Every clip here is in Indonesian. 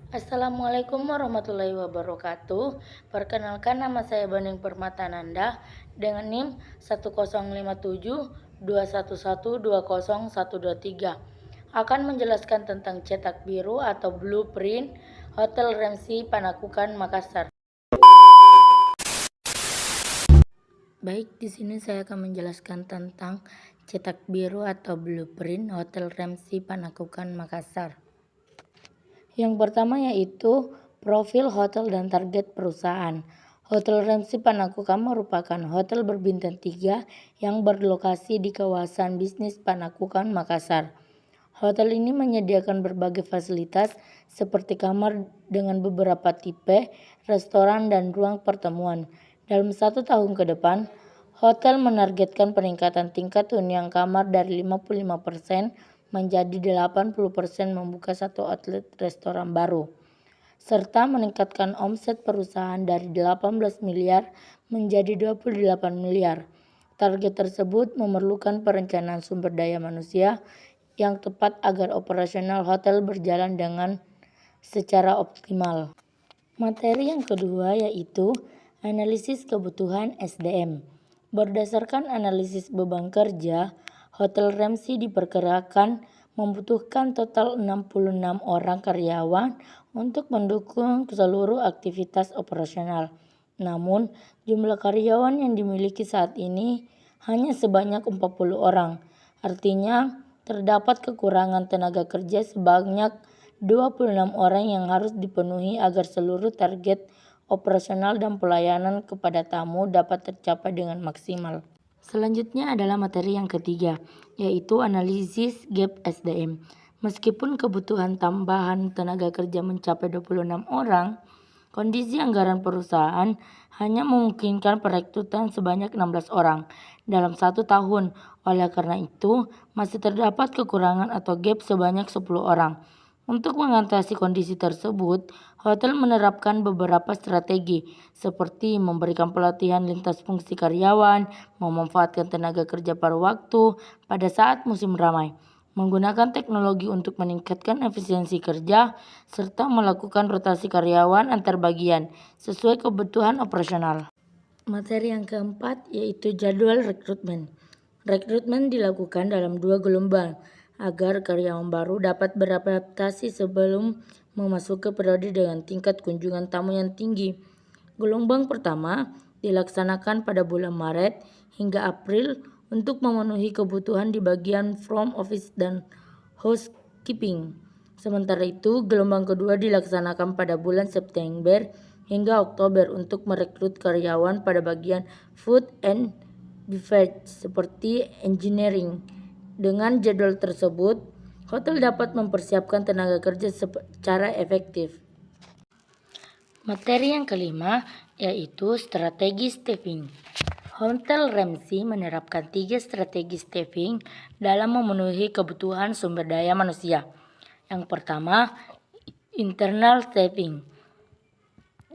Assalamualaikum warahmatullahi wabarakatuh. Perkenalkan, nama saya Baning Permatananda dengan NIM 1057211120123. Akan menjelaskan tentang cetak biru atau blueprint Hotel Ramsay Panakukan Makassar. Baik, di sini saya akan menjelaskan tentang cetak biru atau blueprint Hotel Ramsay Panakukan Makassar. Yang pertama yaitu profil hotel dan target perusahaan. Hotel Ramsay Panakukan merupakan hotel berbintang 3 yang berlokasi di kawasan bisnis Panakukan, Makassar. Hotel ini menyediakan berbagai fasilitas seperti kamar dengan beberapa tipe, restoran, dan ruang pertemuan. Dalam 1 tahun ke depan, hotel menargetkan peningkatan tingkat hunian kamar dari 55% menjadi 80%, membuka 1 outlet restoran baru, serta meningkatkan omset perusahaan dari 18 miliar menjadi 28 miliar. Target tersebut memerlukan perencanaan sumber daya manusia yang tepat agar operasional hotel berjalan dengan secara optimal. Materi yang kedua yaitu analisis kebutuhan SDM. Berdasarkan analisis beban kerja, Hotel Ramsay diperkirakan membutuhkan total 66 orang karyawan untuk mendukung seluruh aktivitas operasional. Namun, jumlah karyawan yang dimiliki saat ini hanya sebanyak 40 orang. Artinya, terdapat kekurangan tenaga kerja sebanyak 26 orang yang harus dipenuhi agar seluruh target operasional dan pelayanan kepada tamu dapat tercapai dengan maksimal. Selanjutnya adalah materi yang ketiga, yaitu analisis gap SDM. Meskipun kebutuhan tambahan tenaga kerja mencapai 26 orang, kondisi anggaran perusahaan hanya memungkinkan perekrutan sebanyak 16 orang dalam 1 tahun. Oleh karena itu, masih terdapat kekurangan atau gap sebanyak 10 orang. Untuk mengatasi kondisi tersebut, hotel menerapkan beberapa strategi seperti memberikan pelatihan lintas fungsi karyawan, memanfaatkan tenaga kerja paruh waktu pada saat musim ramai, menggunakan teknologi untuk meningkatkan efisiensi kerja, serta melakukan rotasi karyawan antar bagian sesuai kebutuhan operasional. Materi yang keempat yaitu jadwal rekrutmen. Rekrutmen dilakukan dalam 2 gelombang agar karyawan baru dapat beradaptasi sebelum memasuki periode dengan tingkat kunjungan tamu yang tinggi. Gelombang pertama dilaksanakan pada bulan Maret hingga April untuk memenuhi kebutuhan di bagian front office dan housekeeping. Sementara itu, gelombang kedua dilaksanakan pada bulan September hingga Oktober untuk merekrut karyawan pada bagian food and beverage seperti engineering. Dengan jadwal tersebut, hotel dapat mempersiapkan tenaga kerja secara efektif. Materi yang kelima yaitu strategi staffing. Hotel Ramsay menerapkan 3 strategi staffing dalam memenuhi kebutuhan sumber daya manusia. Yang pertama, internal staffing.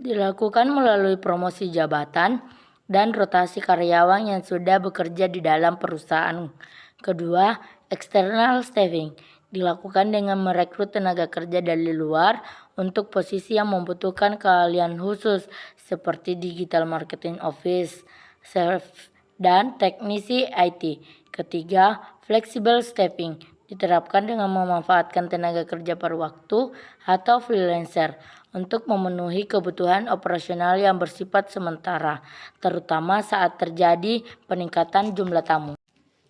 Dilakukan melalui promosi jabatan dan rotasi karyawan yang sudah bekerja di dalam perusahaan. Kedua, external staffing dilakukan dengan merekrut tenaga kerja dari luar untuk posisi yang membutuhkan keahlian khusus seperti digital marketing office, sales, dan teknisi IT. Ketiga, flexible staffing diterapkan dengan memanfaatkan tenaga kerja paruh waktu atau freelancer untuk memenuhi kebutuhan operasional yang bersifat sementara, terutama saat terjadi peningkatan jumlah tamu.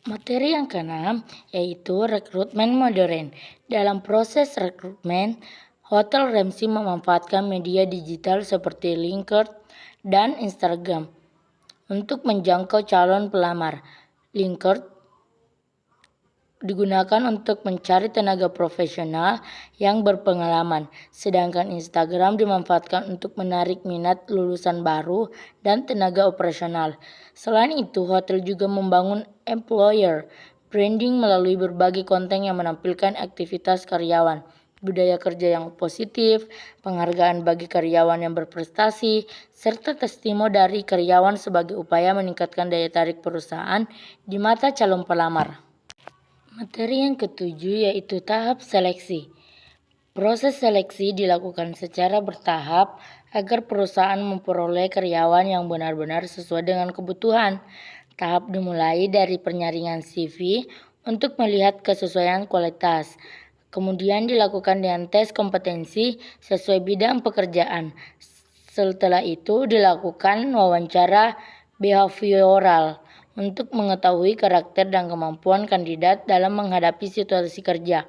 Materi yang keenam yaitu rekrutmen modern. Dalam proses rekrutmen, Hotel Ramsay memanfaatkan media digital seperti LinkedIn dan Instagram untuk menjangkau calon pelamar. LinkedIn digunakan untuk mencari tenaga profesional yang berpengalaman, sedangkan Instagram dimanfaatkan untuk menarik minat lulusan baru dan tenaga operasional. Selain itu, hotel juga membangun employer branding melalui berbagai konten yang menampilkan aktivitas karyawan, budaya kerja yang positif, penghargaan bagi karyawan yang berprestasi, serta testimoni dari karyawan sebagai upaya meningkatkan daya tarik perusahaan di mata calon pelamar. Materi yang ketujuh yaitu tahap seleksi. Proses seleksi dilakukan secara bertahap agar perusahaan memperoleh karyawan yang benar-benar sesuai dengan kebutuhan. Tahap dimulai dari penyaringan CV untuk melihat kesesuaian kualitas. Kemudian dilakukan dengan tes kompetensi sesuai bidang pekerjaan. Setelah itu dilakukan wawancara behavioral untuk mengetahui karakter dan kemampuan kandidat dalam menghadapi situasi kerja.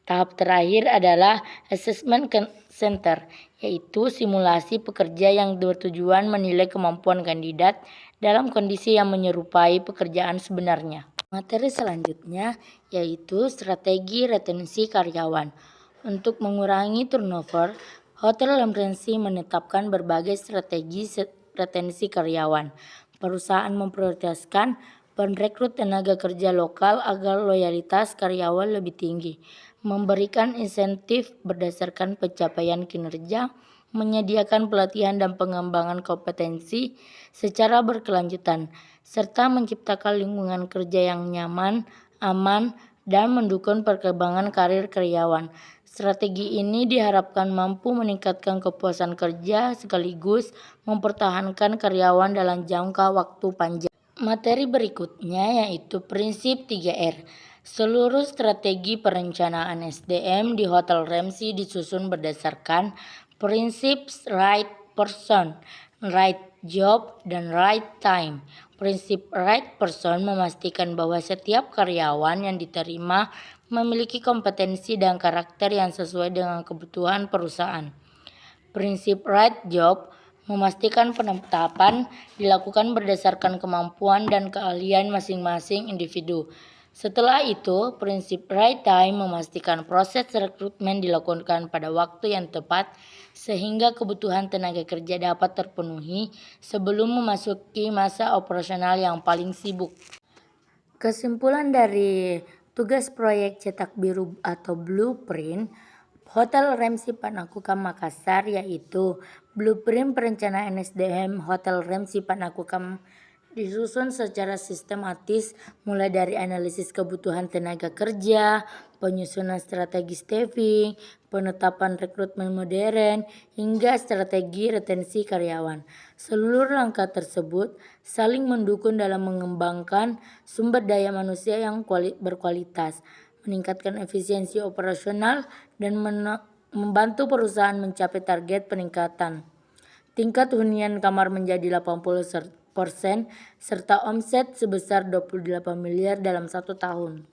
Tahap terakhir adalah assessment center, yaitu simulasi pekerja yang bertujuan menilai kemampuan kandidat dalam kondisi yang menyerupai pekerjaan sebenarnya. Materi selanjutnya yaitu strategi retensi karyawan. Untuk mengurangi turnover, Hotel Lemrensi menetapkan berbagai strategi retensi karyawan. Perusahaan memprioritaskan perekrut tenaga kerja lokal agar loyalitas karyawan lebih tinggi, memberikan insentif berdasarkan pencapaian kinerja, menyediakan pelatihan dan pengembangan kompetensi secara berkelanjutan, serta menciptakan lingkungan kerja yang nyaman, aman, dan mendukung perkembangan karir karyawan. Strategi ini diharapkan mampu meningkatkan kepuasan kerja sekaligus mempertahankan karyawan dalam jangka waktu panjang. Materi berikutnya yaitu prinsip 3R. Seluruh strategi perencanaan SDM di Hotel Ramsay disusun berdasarkan prinsip right person, right job, dan right time. Prinsip right person memastikan bahwa setiap karyawan yang diterima memiliki kompetensi dan karakter yang sesuai dengan kebutuhan perusahaan. Prinsip right job memastikan penetapan dilakukan berdasarkan kemampuan dan keahlian masing-masing individu. Setelah itu, prinsip right time memastikan proses rekrutmen dilakukan pada waktu yang tepat sehingga kebutuhan tenaga kerja dapat terpenuhi sebelum memasuki masa operasional yang paling sibuk. Kesimpulan dari tugas proyek cetak biru atau blueprint Hotel Ramsay Panakukang Makassar yaitu blueprint perencanaan SDM Hotel Ramsay Panakukang disusun secara sistematis mulai dari analisis kebutuhan tenaga kerja, penyusunan strategi staffing, penetapan rekrutmen modern, hingga strategi retensi karyawan. Seluruh langkah tersebut saling mendukung dalam mengembangkan sumber daya manusia yang berkualitas, meningkatkan efisiensi operasional, dan membantu perusahaan mencapai target peningkatan tingkat hunian kamar menjadi 80% serta omset sebesar 28 miliar dalam 1 tahun.